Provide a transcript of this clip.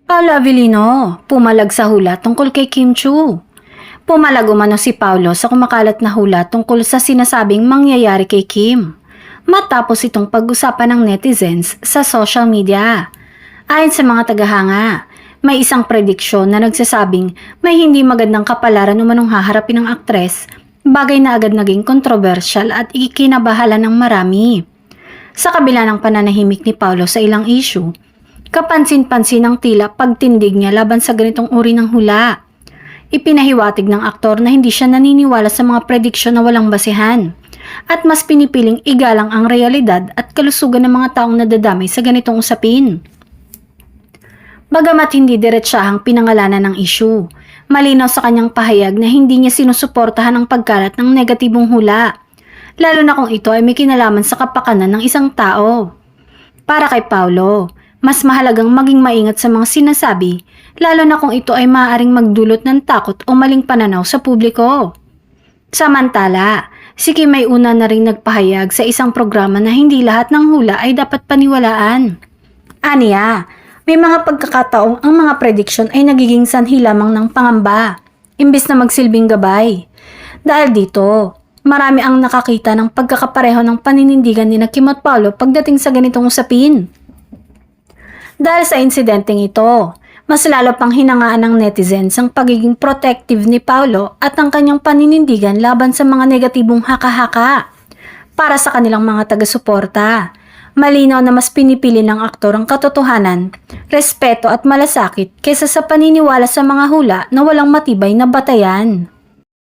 Paolo Avellino, pumalag sa hula tungkol kay Kim Chiu. Pumalag umano si Paolo sa kumakalat na hula tungkol sa sinasabing mangyayari kay Kim, matapos itong pag-usapan ng netizens sa social media. Ayon sa mga tagahanga, may isang prediksyon na nagsasabing may hindi magandang kapalaran umanong haharapin ng aktres, bagay na agad naging kontrobersyal at ikinabahala ng marami. Sa kabila ng pananahimik ni Paolo sa ilang issue, kapansin-pansin ang tila pagtindig niya laban sa ganitong uri ng hula. Ipinahiwatig ng aktor na hindi siya naniniwala sa mga prediksyon na walang basihan at mas pinipiling igalang ang realidad at kalusugan ng mga taong nadadamay sa ganitong usapin. Bagamat hindi diretsahang pinangalanan ng issue, malinaw sa kanyang pahayag na hindi niya sinusuportahan ang pagkalat ng negatibong hula, lalo na kung ito ay may kinalaman sa kapakanan ng isang tao. Para kay Paolo, mas mahalagang maging maingat sa mga sinasabi, lalo na kung ito ay maaaring magdulot ng takot o maling pananaw sa publiko. Samantala, si Kim ay una na rin nagpahayag sa isang programa na hindi lahat ng hula ay dapat paniwalaan. Aniya, may mga pagkakataong ang mga prediction ay nagiging sanhi lamang ng pangamba, imbes na magsilbing gabay. Dahil dito, marami ang nakakita ng pagkakapareho ng paninindigan ni Kim at Paolo pagdating sa ganitong usapin. Dahil sa insidenteng ito, mas lalo pang hinangaan ng netizens ang pagiging protective ni Paolo at ang kanyang paninindigan laban sa mga negatibong haka-haka. Para sa kanilang mga taga-suporta, malinaw na mas pinipili ng aktor ang katotohanan, respeto at malasakit kaysa sa paniniwala sa mga hula na walang matibay na batayan.